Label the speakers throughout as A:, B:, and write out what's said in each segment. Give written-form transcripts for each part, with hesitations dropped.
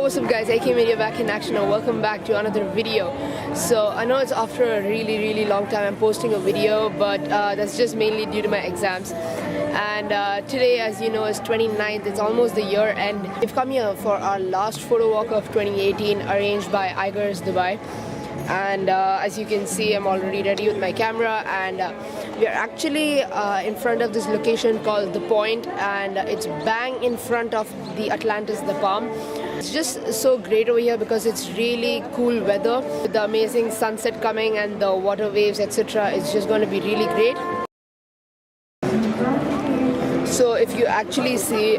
A: what's up guys, AK Media back in action and welcome back to another video. So I know it's after a really long time I'm posting a video, but that's just mainly due to my exams. And today, as you know, is 29th, it's almost the year end. We've come here for our last photo walk of 2018 arranged by igersdubai. And as you can see, I'm already ready with my camera, and we are actually in front of this location called the Pointe, and it's bang in front of the Atlantis, the Palm. It's just so great over here because it's really cool weather with the amazing sunset coming and the water waves, etc. It's just going to be really great. So if you actually see,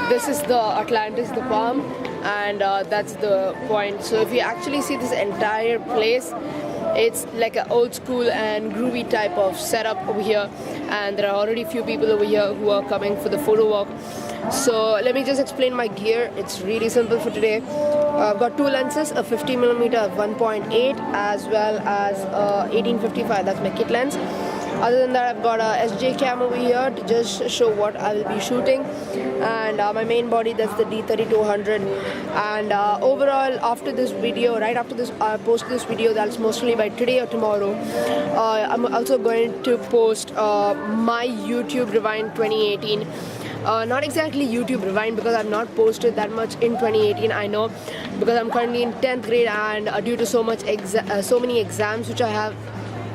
A: this is the Atlantis, the Palm, and that's the Pointe. So if you actually see this entire place, it's like an old school and groovy type of setup over here, and there are already few people over here who are coming for the photo walk. So let me just explain my gear. It's really simple for today. I've got two lenses, a 50mm 1.8 as well as 1855, that's my kit lens. Other than that, I've got a SJ cam over here to just show what I will be shooting, and my main body, that's the D3200. And overall, after this video, right after this I post this video, that's mostly by today or tomorrow, I'm also going to post my YouTube Rewind 2018. Not exactly YouTube Rewind because I've not posted that much in 2018, I know, because I'm currently in 10th grade, and due to so many exams which I have,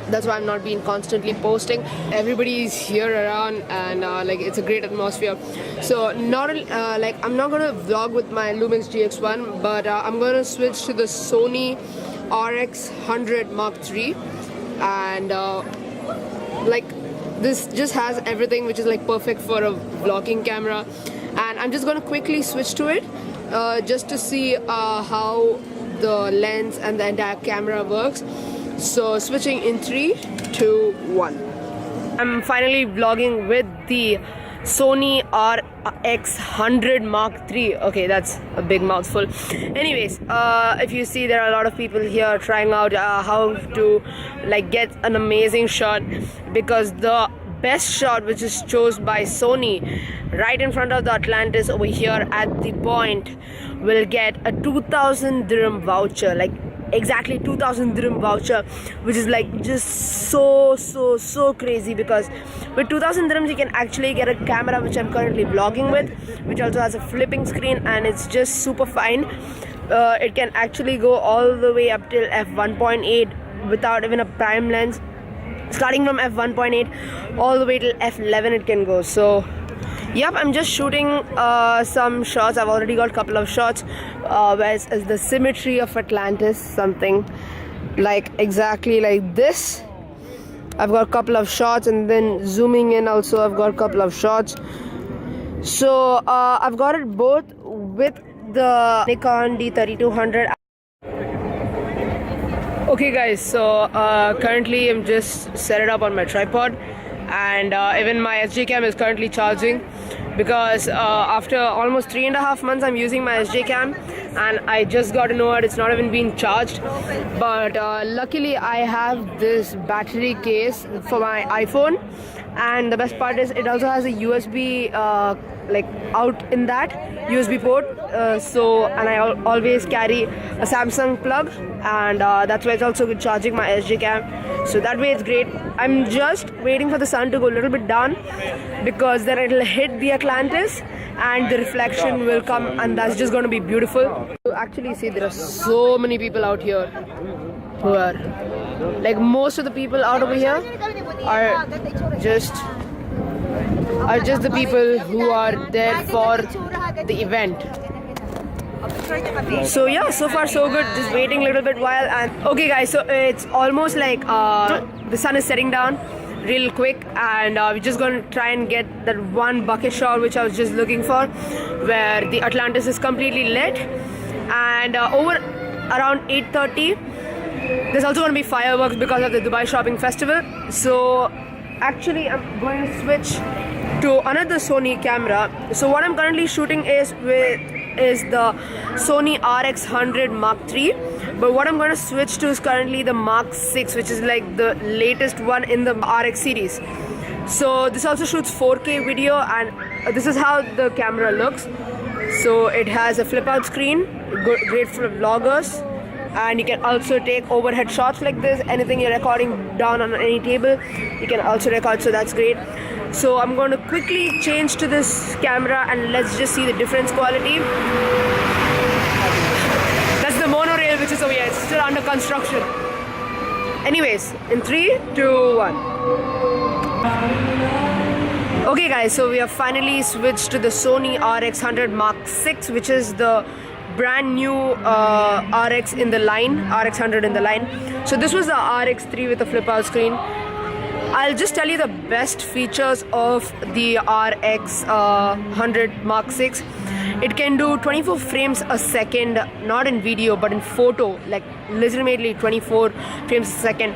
A: that's why I'm not being constantly posting. Everybody is here around, and like it's a great atmosphere. So not like I'm not gonna vlog with my Lumix GX one, but I'm gonna switch to the Sony RX100 III, and like this just has everything which is like perfect for a vlogging camera. And I'm just gonna quickly switch to it just to see how the lens and the entire camera works. So switching in 3, 2, 1. I'm finally vlogging with the Sony RX100 III. Okay, that's a big mouthful. Anyways, if you see, there are a lot of people here trying out how to like get an amazing shot, because the best shot which is chosen by Sony right in front of the Atlantis over here at the Pointe will get a 2000 dirham voucher, like exactly 2000 dirham voucher, which is like just so crazy, because with 2000 dirhams you can actually get a camera which I'm currently vlogging with, which also has a flipping screen, and it's just super fine. It can actually go all the way up till f1.8 without even a prime lens. Starting from f1.8 all the way till f11 it can go. So yep, I'm just shooting some shots. I've already got a couple of shots where it's the symmetry of Atlantis, something like exactly like this. I've got a couple of shots, and then zooming in also I've got a couple of shots. So I've got it both with the Nikon D3200. Okay guys, so currently I'm just set it up on my tripod, and even my SJ cam is currently charging, because after almost 3.5 months I'm using my SJ cam, and I just got to know that it's not even being charged. But luckily I have this battery case for my iPhone, and the best part is it also has a USB like out in that USB port, and I always carry a Samsung plug, and that's why it's also good charging my SJ cam. So that way it's great. I'm just waiting for the sun to go a little bit down, because then it'll hit the Atlantis and the reflection will come, and that's just going to be beautiful. You actually see there are so many people out here who are like, most of the people out over here are just the people who are there for the event. So yeah, so far so good. Just waiting a little bit while. And okay guys, so it's almost like the sun is setting down real quick, and we're just going to try and get that one bucket shot which I was just looking for, where the Atlantis is completely lit. And over around 8:30 there's also going to be fireworks because of the Dubai Shopping Festival. So actually I'm going to switch to another Sony camera. So what I'm currently shooting is the Sony RX100 III, but what I'm going to switch to is currently the Mark VI, which is like the latest one in the RX series. So this also shoots 4K video, and this is how the camera looks. So it has a flip out screen, great for vloggers, and you can also take overhead shots like this. Anything you're recording down on any table, you can also record, so that's great. So I'm going to quickly change to this camera and let's just see the difference quality. That's the monorail which is over here, it's still under construction. Anyways, in 3, 2, 1. Okay guys, so we have finally switched to the Sony RX100 Mark VI, which is the brand new RX in the line, RX100 in the line. So this was the RX3 with the flip out screen. I'll just tell you the best features of the RX100 Mark VI. It can do 24 frames a second, not in video but in photo, like legitimately 24 frames a second.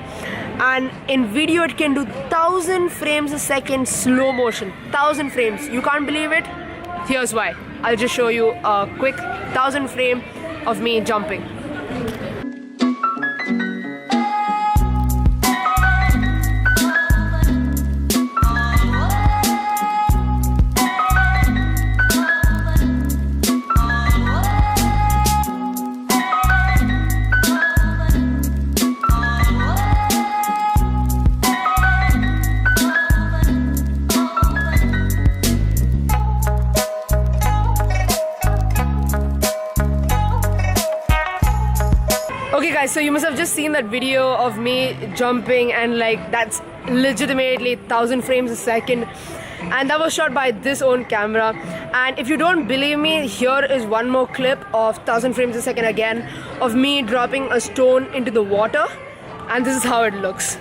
A: And in video it can do 1000 frames a second slow motion. 1000 frames. You can't believe it? Here's why. I'll just show you a quick 1000 frame of me jumping. Okay guys, so you must have just seen that video of me jumping, and like that's legitimately 1000 frames a second, and that was shot by this own camera. And if you don't believe me, here is one more clip of 1000 frames a second again of me dropping a stone into the water, and this is how it looks.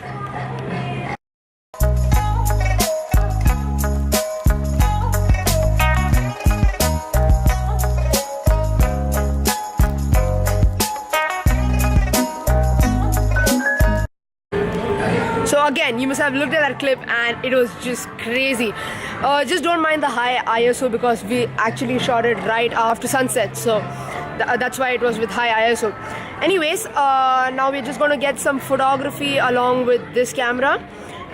A: So again, you must have looked at that clip and it was just crazy. Just don't mind the high ISO because we actually shot it right after sunset, so that's why it was with high ISO. Anyways, now we're just going to get some photography along with this camera,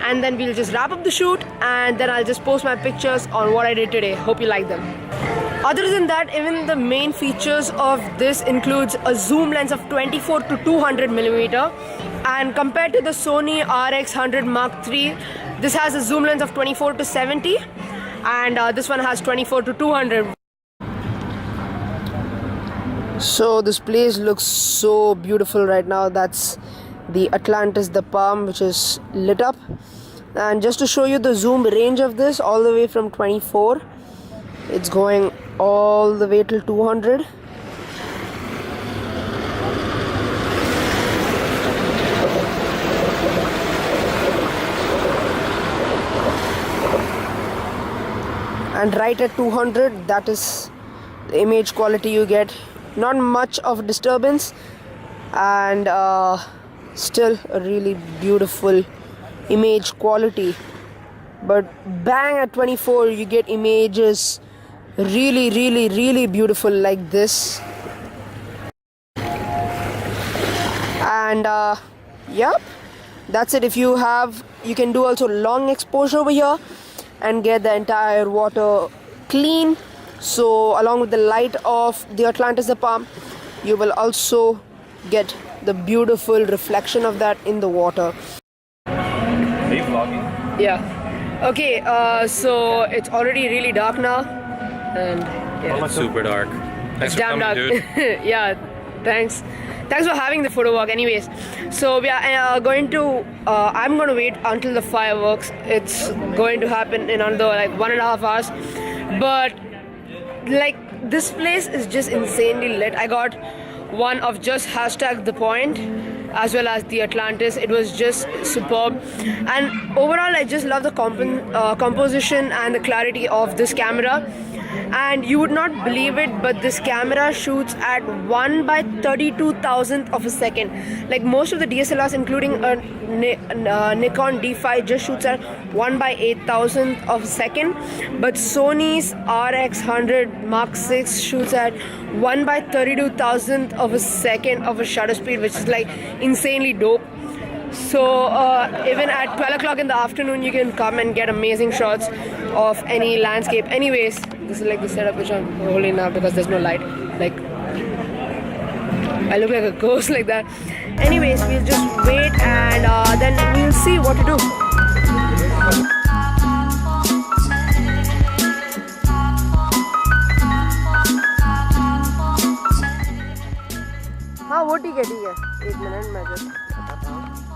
A: and then we'll just wrap up the shoot, and then I'll just post my pictures on what I did today. Hope you like them. Other than that, even the main features of this includes a zoom lens of 24 to 200 millimeter, and compared to the Sony RX100 Mark III, this has a zoom lens of 24 to 70, and this one has 24 to 200. So this place looks so beautiful right now. That's the Atlantis, the Palm, which is lit up. And just to show you the zoom range of this, all the way from 24, it's going all the way till 200. And right at 200, that is the image quality you get. Not much of disturbance, and still a really beautiful image quality. But bang, at 24 you get images really beautiful like this. And yep, that's it. If you can do also long exposure over here and get the entire water clean. So along with the light of the Atlantis, the Palm, you will also get the beautiful reflection of that in the water.
B: Are you vlogging?
A: Yeah. Okay, so it's already really dark now, and yeah.
B: It's super dark. Thanks for
A: Damn
B: coming,
A: dark.
B: dude.
A: Yeah, thanks for having the photo walk. Anyways, so we are going to I'm going to wait until the fireworks. It's going to happen in another like 1.5 hours, but like this place is just insanely lit. I got one of just #the Pointe as well as the Atlantis. It was just superb, and overall I just love the composition and the clarity of this camera. And you would not believe it, but this camera shoots at 1/32,000th of a second. Like most of the DSLRs, including a Nikon D5, just shoots at 1/8,000th of a second, but Sony's RX100 Mark VI shoots at 1/32,000th of a second of a shutter speed, which is like insanely dope. So even at 12 o'clock in the afternoon, you can come and get amazing shots of any landscape. Anyways, This is like the setup which I'm holding now because there's no light. Like I look like a ghost like that. Anyways, we'll just wait and then we'll see what to do. हाँ वो ठीक है 1 minute मैं just बताता हूँ.